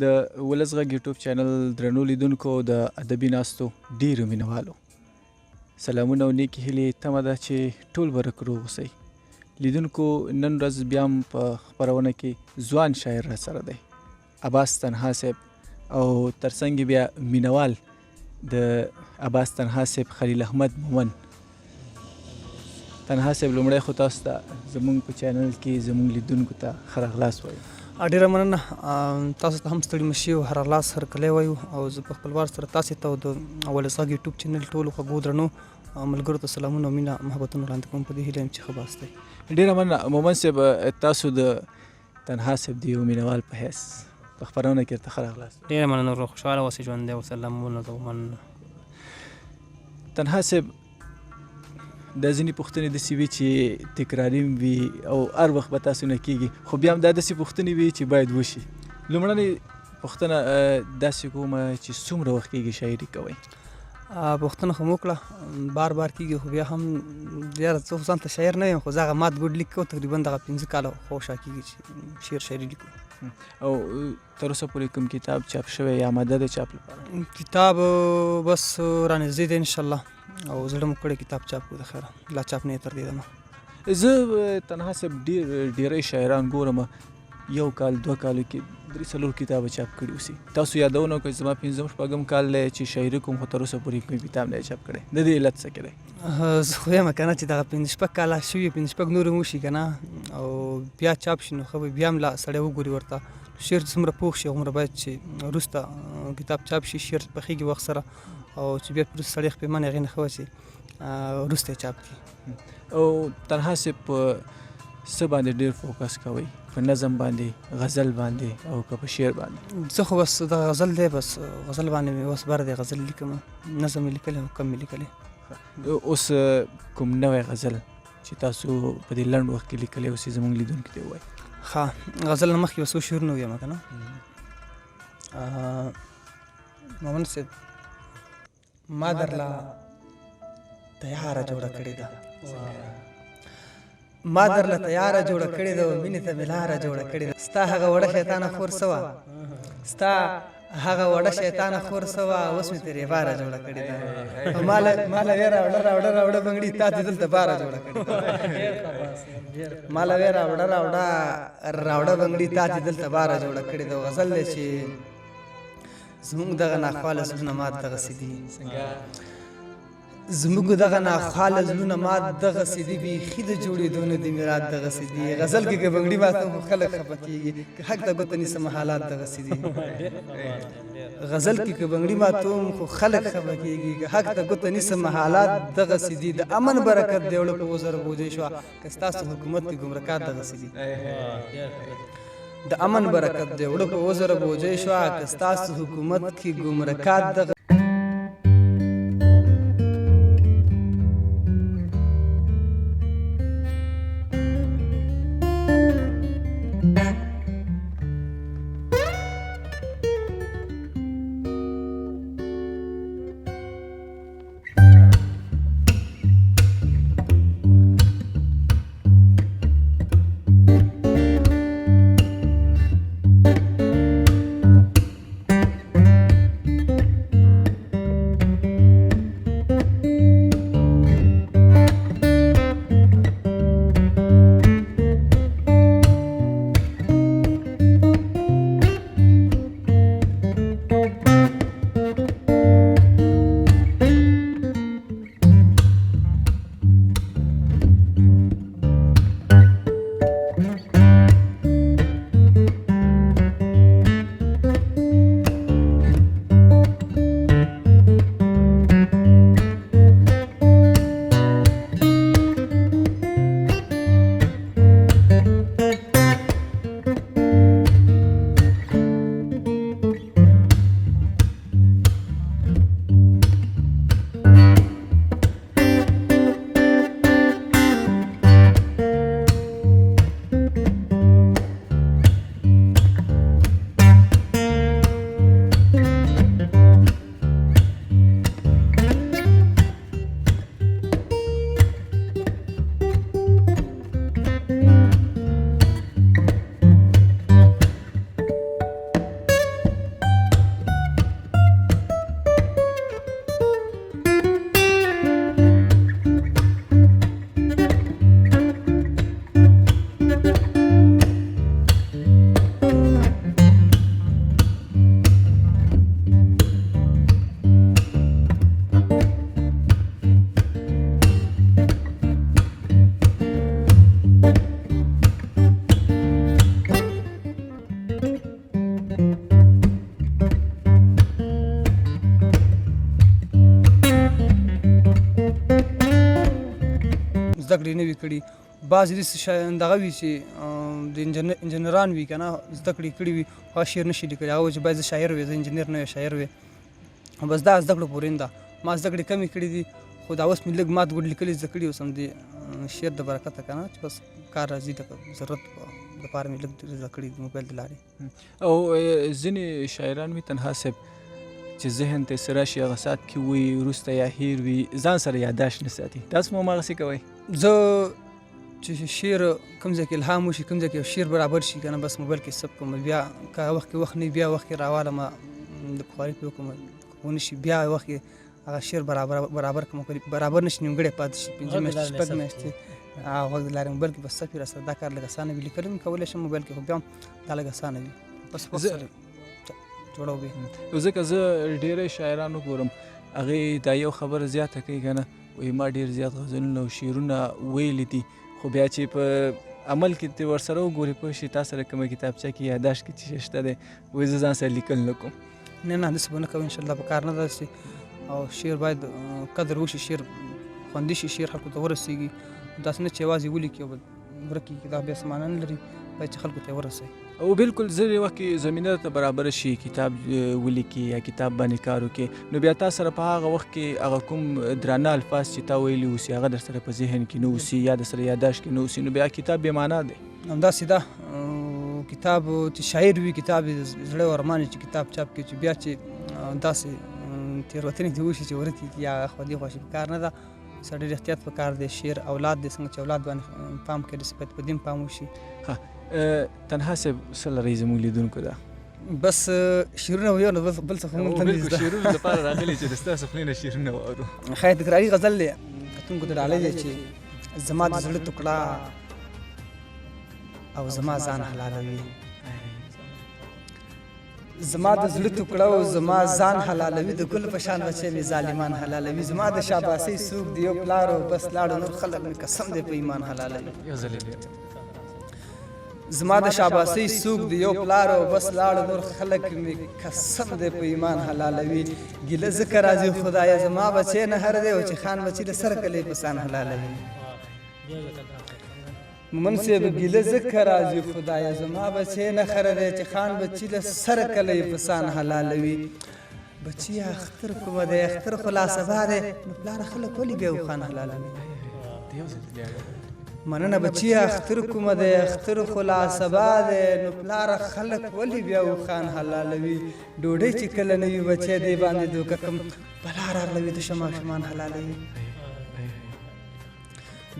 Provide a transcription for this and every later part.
د ولس غږ یوټیوب چینل درنو لیدونکو د ادبي ناستو ډیرو مینوالو سلامونه او نیکې هیلې تمه ده چې ټول به روغ اوسئ. لیدونکو نن ورځ بیا هم په خپرونه کې ځوان شاعر را سره دی عباس تنها صاحب او ترڅنګ بیا مینوال د عباس تنها صاحب خلیل احمد مومن. تنها صاحب لومړی خو تاسو ته زموږ په چینل کې زموږ لیدونکو ته ښه راغلاست وایو. ډېره مننه. تاسو ته هم ستړي مه شئ او هرغلاس هرکلی وایو او زه په خپل وار سره تاسې ته او د ولس غږ یوټیوب چینل ټولو خوږو درنو ملګرو ته سلامونه او مینه محبتونه وړاندې کوم په دې هیله یم چې ښه باست دی. ډېره مننه مومن صاحب، تاسو د تنها صاحب د یو مینوال په حیث په خپرونه کې ورته ښه راغلاست. ډېره مننه ورو خوشحاله اوسئ ژوندی او سلامونه ته ومننه. تنها صاحب دا ځینې پوښتنې داسې وي چې تکراري وي او هر وخت به تاسو نه کېږي، خو بیا هم دا داسې پوښتنې وي چې باید وشي. لومړنۍ پوښتنه داسې کومه چې څومره وخت کېږي شاعري کوئ؟ پوښتنه خو مو وکړه، بار بار کېږي، خو بیا هم یاره زه خو ځان ته شاعر نه یم، خو زه هغه مات ګوډ لیک کوو تقریبا دغه 15 کاله خو شا کېږي چې شعر شاعري لیکو. او تر اوسه پورې کوم کتاب چاپ شوی یا آماده د چاپ لپاره؟ کتاب بس رانږدې دی انشاءالله او زړه مو کړی کتاب چاپ کړو د خیره، لا چاپ نه یې تر دې دمه. زه تنها صاحب ډېری شاعران ګورم یو کال 2 کالو کې 3-4 کتابه چاپ کړي اوسي. تاسو یادونه وکړئ زما 5 کال دی چې شاعري کوم، خو تر اوسه پورې کوم کتاب نه چاپ کړی. د دې علت څه کې دی؟ زه خو یم که نه چې دغه 5 کاله شوي 5 نور هم وشي که نه او بیا چاپ شي نو ښه به بیا هم لا سړی وګوري ورته. شعر څومره پوخ شي هغومره باید چې وروسته کتاب چاپ شي، شعر پخېږي وخت سره او چې بیا وروسته سړی خپېمانې هغې نه ښه وسي وروسته یې چاپ کړي. او تنها صاحب په څه باندې ډېر فوکس کوئ؟ په نظم باندې، غزل باندې او که په شعر باندې؟ زه خو بس د غزل دی، بس غزل باندې مې بس بر دی، غزل لیکم، نظم مې لیکلی او کم مې لیکلی. اوس کوم نوی غزل چې تاسو په دې لنډ وخت کې لیکلی اوسئ زموږ لیدونکي ته ووایئ. ښه، غزل نه مخکې یو څو شعرونه ویم که نه. مومن صاحب ما درله تیاره جوړه کړې ده، ما درله تیاره جوړه کړې ده، مینې ته مې لاره جوړه کړې ده. ستا هغه وړه شیطانه خور سوه، ستا هغه وړه شیطانه خور سوه، اوس مې ترې باره جوړه کړې ده. ماله وې راوړه بنګړي تا دې دلته باره جوړه کړې ده. ماله وې راوړه بنګړي تا دې دلته باره جوړه کړې ده. غزل دی چې زموږ دغه ناخواله زړونه مات دغسې دي، زموږ دغه ناخواله زړونه مات دغسې دي، بیخي د جوړېدو نه د میرات دغسې دي. غزل کې که بنګړي ماتوم خو خلک خفه کېږي، که حق ته ګوته نیسم حالات دغسې دي. غزل کې که بنګړي ماتوم خو خلک خفه کېږي، که حق ته ګوته نیسم حالات دغسې دي. د امن برکت دی وړه په وزر بوجۍ شوه، که ستاسو حکومت کې ګمرکات دغسې دي. د امن برکت دی وړه په وزر بوجۍ شوه، که ستاسو حکومت کې ګمرکات دغه زده کړې نه وي کړي بعضې داسې دغه وي چې د انجینران وي که نه زده کړې کړي وي هغه شعر نه شي لیکلی هغه وایي چې باید زه شاعر وې زه انجینر نه وې شاعر وې بس دا زده کړو پورې ده ما زده کړې کمې کړي دي خو دا اوس مې لږ مات ګوډ لیکلي زده کړي اوس هم د شعر د برکته که نه چې بس کار راځي د ضرورت لپاره مې لږ زده کړي د موبایل د لارې او ځینې شاعران وي تنها صاحب چې ذهن ته څه راشي هغه ساعت کې وي وروسته یا هیر وي ځان سره یاداشت نه ساتي تاسو هم هماغسې کوئ زه چې شعر کوم ځای کې الهام وشي کوم ځای کې یو شعر برابر شي که نه بس موبایل کې ثبت کړم بیا که هغه وخت کې وخت نه بیا وخت کې راوالم د پخواري پې وکړم ونه شي بیا وخت کې هغه شعر برابر کړم برابر نه شي نیمګړی پاتې شي 5 میاشتې 6 میاشتې هغه وخت د لارې موبایل کې بس صفي راسره دا کار لږ اسانه وي لیکل هم کولی شم موبایل کې خو بیا هم دا لږ اسانه وي بس وخت سره جوړوي ځکه زه ډېری شاعران وګورم هغې دا یو خبره زیاته کوي که نه وایي ما ډېر زیات غزلونه او شعرونه ویلي دي خو بیا چې په عمل کې ته ورسره وګورې پوه شي تا سره کومه کتابچه کې یاداشت کې چې شی شته دی وایي زه ځان سره لیکل نه کوم نه داسې به نه کوو انشاءالله په کار نه داسې او شعر باید قدر وشي شعر خوندي شي شعر خلکو ته ورسېږي داسې نه چې یوازې ولیکي او ورک کړي دا بیا څه معنا نه لري باید چې خلکو ته یې ورسوي او بالکل ځینې وخت کې زمینه ته برابره شي کتاب ولیکي یا کتاب باندې کار وکړي نو بیا تا سره په هغه وخت کې هغه کوم درانه الفاظ چې تا ویلي اوسي هغه در سره په ذهن کې نه اوسي یا در سره یاداشت کې نه اوسي نو بیا کتاب بې معنا دی همداسې ده کتاب چې شاعر وي کتاب یې زړه او ارمان چې کتاب چاپ کړي چې بیا چې داسې تېروتنې دې وشي چې ورک کړي یا خودي خواشي په کار نه ده سړی ډېر احتیاط په کار دی شعر اولاد دی څنګه چې اولاد باندې پام کوي داسې باید په دې هم پام وشي تنها صاحب څه لرئ زموږ لیدونکو ته بس شعرونه ویو نو بل څه خو موږ ته نه بالکل شعرونه دپاره راغلي چې د ستاسو خولې نه شعرونه واورو ښایي تکراري غزل دی کتونکو ته ډالۍ دی چې زما د زړه ټوکړه او زما ځان حلالوي زما د زړه ټوکړه او زما ځان حلالوي د ګل په شان بچی مې ظالمان حلالوي زما د شاباسۍ څوک دی یو پلار او بس لاړو نور خلک مې قسم دی په ایمان حلالوي زما د شاباسۍ څوک دی یو پلار او بس لاړو نور خلک مې قسم دی په ایمان حلالوي ګیله ځکه راځي خدایه زما بچی نه هر دی او چې خان بچي د سر کلی په سان حلالوي مومن صاحب ګیله ځکه راځي خدایه زما بچی نه خر دی چې خان بچي له سر کلی په سان حلالوي بچي اختر کومه دی اختر خو لا سبا دی نو پلار خلک ولې بیا خان حلالوي مننه بچي اختر کومه دی اختر خو لا سبا دی نو پلار خلک ولې بیا خان حلالوي ډوډۍ چې کله نه وي بچی دی باندې دوکه کم بلا راغلوي د ماشومان حلالوي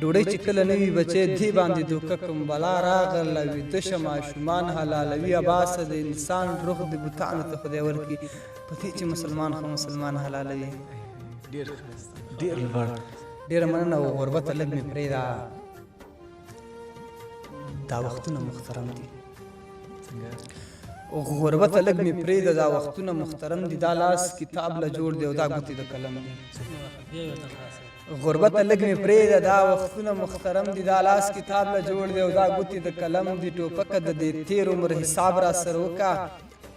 ډوډۍ چې کله نه وي بچی دی باندې دوکه کم بلا راغلوي د ماشومان حلالوي عباسه د انسان روح د بوتانو ته خدای ورکړي په دې چې مسلمان خو مسلمان حلالوي ډېر لوړ ډېره مننه او غربته لږ مې پرېږده دا وختونه محترم دي غربته لږ مې پرېږده دا وختونه محترم دي دا لاس کتاب له جوړ دی او دا ګوتې د قلم دي غربته لږ مې پرېږده دا وختونه محترم دي دا لاس کتاب له جوړ دی او دا ګوتې د قلم دي ټوپکه د دې تېر عمر حساب را سره وکړه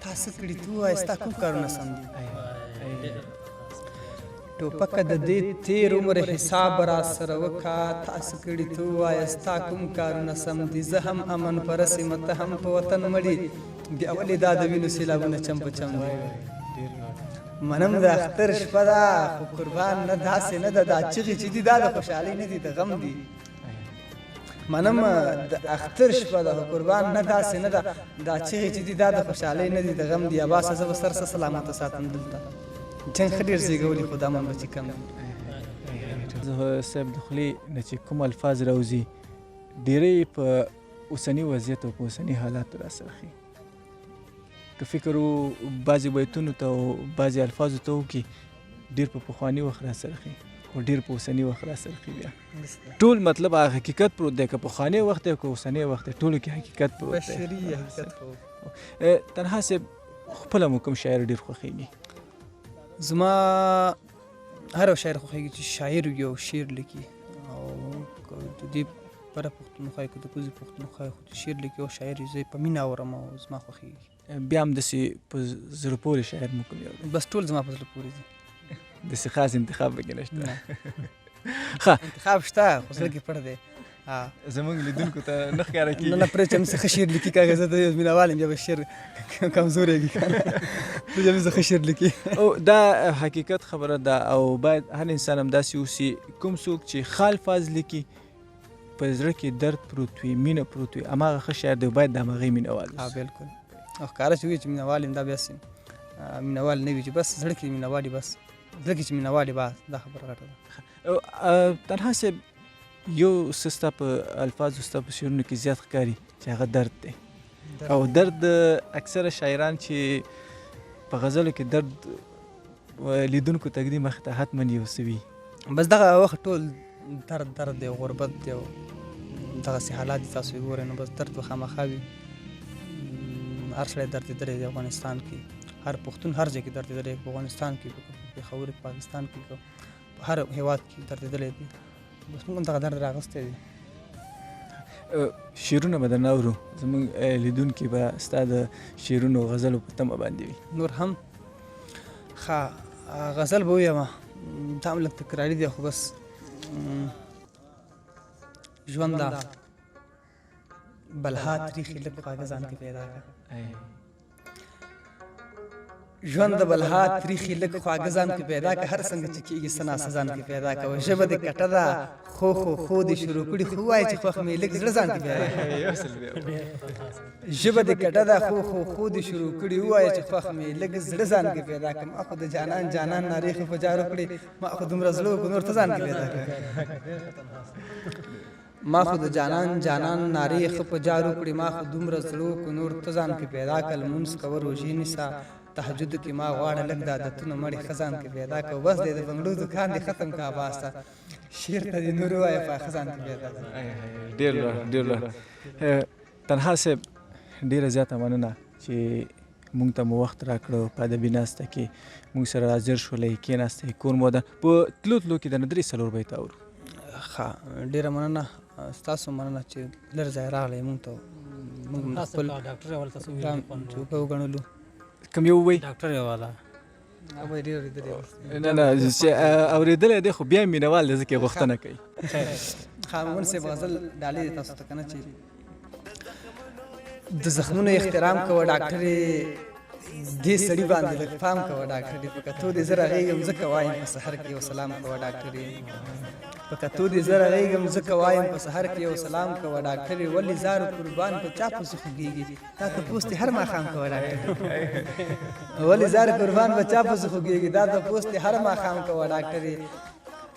تا څه کړي ته ووایه ستا کوم کارونه سم دي ټوپکه د دې تېر عمر حساب را سره وکړه تا څه کړي ته ووایه ستا کوم کارونه سم دي زه هم امن پرس یم ته هم په وطن مړي بیا ولې دا د وینو سیلابونه چم په چم دي منم د اختر شپه ده خو قربان نه داسې نه ده دا چغې چې دي دا د خوشحالۍ نه دي د غم دي منم د اختر شپه ده خو قربان نه داسې نه ده دا چغې چې دي دا د خوشحالۍ نه دي د غم دي عباسه زه به سر سلامته ساتم دلته جنګ ښه ډېر زېږولي خو دا من به چې کم دي زه صاحب د خولې نه چې کوم الفاظ راوځي ډېری په اوسني وضعیت او په اوسني حالاتو را سره ښي که فکر و بعضې بیتونو ته او بعضې الفاظو ته وکړي ډېر په پخواني وخت را سره ښي خو ډېر په اوسني وخت را سره ښي بیا ټول مطلب هغه حقیقت پروت دی که پخوانی وخت دی که اوسنی وخت دی ټولو کې حقیقت پروت دی بشري حقیقت تنها صاحب خپله مو کوم شاعر ډېر خوښېږي زما هر یو شاعر خوښېږي چې شاعر وي او شعر لیکي او د دې پره پښتونخوا که د کوزې پښتونخوا خو شعر لیکي او شاعر وي زه یې په مینه اورم او زما خوښېږي بیا هم داسې په زړه پورې شاعر مو کوم یو بس ټول زما په زړه پورې دي داسې خاص انتخاب پکې نشته ښه انتخاب شته خو زړه کې پټ دی زمونږ لیدونکو ته نه ښکاره نه کېږي. نه پرې چې هم څه ښه شعر لیکي کاږه زه د یو مینوال یم بیا به شعر کمزوریږي که نه پرې چې هم څه ښه شعر لیکي. او دا حقیقت خبره ده او باید هر انسان هم داسې اوسي کوم څوک چې ښه الفاظ لیکي په زړه کې درد پروت وي مینه پروت وي هماغه ښه شاعر دی باید د هماغې مینهوال اوسي. بالکل او ښکاره چې وي چې مینوال یم دا بیا مینوال نه وي چې بس زړه کې مینوال وي بس زړه کې چې مینوال وي بس دا خبره غټه ده. تنها صاحب یو څه ستا په الفاظو ستا په شعرونو کې زیات ښکاري چې هغه درد دی او درد اکثره شاعران چې په غزلو کې درد لیدونکو تقدیم مخې ته حتما یو څه وي بس دغه وخت ټول درد دی او غربت دی او دغسې حالات دي تاسو یې ګورئ نو بس درد به خامخا وي. هر سړی دردېدلی دی افغانستان کې هر پښتون هر ځای کې دردېدلی په افغانستان کې په پېښور کې پاکستان کې په هر هېواد کې دردېدلی دی بس موږ هم دغه درد راغستی دی. شعرونه به درنه اورو زموږ لیدونکي به ستا د شعرونو غزلو په تمه باندې وي. نور هم ښه غزل به ووایم دا هم لږ تکراري دی خو بس ژونده بلها تریخي لږ خواږه ځان کې پیدا کړه ژوند د بلها تریخي لږ خواږه ځان کې پیدا کړه هر څنګه چې کېږي څه ناسه ځان کې پیدا کړه ژبه دې کټه ده خو دې شروع کړي خو وایي چې خوښ مې لږ زړه ځان کې پیدا کړه ژبه دې کټه ده خو دې شروع کړي ووایي چې خوښ مې لږ زړه ځان کې پیدا کړه ما خو د جانان نارې خو په جارو کړي ما خو دومره زړه وکړو نور ته ځان کې پیدا کړه ما خو د جانان نارې خو په جارو کړي ما خو دومره زړه وکړو نور ته ځان کې پیدا کړه لمونځ کوه روژې نیسه تهجد کې ما غواړه لږ د عادتونو مړې خزان کې پیدا کړه بس دی د بنګلو دکان دې ختم کړه عباس ته شعر ته دې نور ووایه په خزان کې پیدا کړه. ډېر لوړ تنها صاحب ډېره زیاته مننه چې مونږ ته مو وخت راکړو په ادبي ناسته کې مونږ سره حاضر شولئ کېناستئ کور مو ودان په تلو کې درنه 3-4 بیته اورو. ښه ډېره مننه ستاسو مننه چې لږ ځای راغلی مونږ ته مونږ خپل چوکه وګڼلو کوم یو ووایي ډاکټر یې والا هغه ډېر اورېدلی نه چې اورېدلی دی خو بیا مینهوال دی ځکه یې غوښتنه کوي. ښه مومن صاحب غزل ډالۍ دی تاسو ته که نه چې د زخمونو احترام کوه ډاکټرې دې سړي باندې لږ پام کوه ډاکټرې په کتو دې زه رغېږم ځکه وایم په سحر کې یو سلام کوه ډاکټرې په کتو دې زه رغېږم ځکه وایم په سحر کې یو سلام کوه ډاکټرې ولې زارو قربان په چا پسې خوږېږي دا تپوس دې هر ماښام کوه ډاکټرې ولې زارو قربان په چا پسې خوږېږي دا تپوس دې هر ماښام کوه ډاکټرې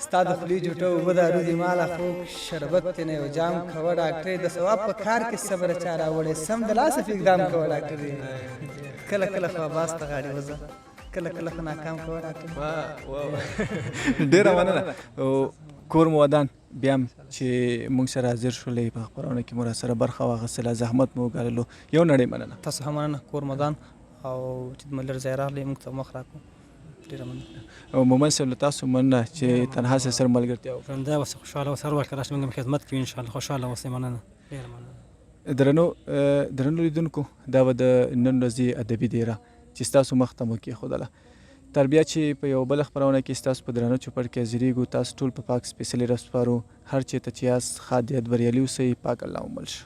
ستا د خولې جوټه اوبه دارو دي ماله خوږ شربت دې نه یو جام کوه ډاکټرې د ثواب په کار کې صبر چا راوړی سم د لاسه اقدام کوه ډاکټرې کله خو عباس ته غاړې وځه کله خو ناکام کوه ډاکټرې. ډېره مننه کور مو ودان بیا هم چې مونږ سره حاضر شولئ په خپرونه کې مو راسره برخه واخیستله زحمت مو وګاللو یو نړۍ مننه. تاسو هم مننه کور مو ودان او چې زموږ لږ ځای راغلی مونږ ته مخ راکړو ډېره مننه. او مومن صاحب له تاسو مننه چې تنها صاحب سره ملګرتیا وکړه. ژوندی اوسئ خوشحاله اوسئ هر وخت راشئ مونږ هم خدمت کوو انشاءالله خوشحاله اوسئ مننه ډېره مننه. درنو لیدونکو دا به د نن ورځې ادبي دیره چې ستاسو مخ ته مو کېښودله تر بیا چې په یو بله خپرونه کې ستاسو په درانه چوپړ کې حاضرېږو تاسو ټول په پاک سپېڅلي رسپارو هر چېرته چې یاست ښاد یاد بریالي اوسئ پاک الله مو مل شه.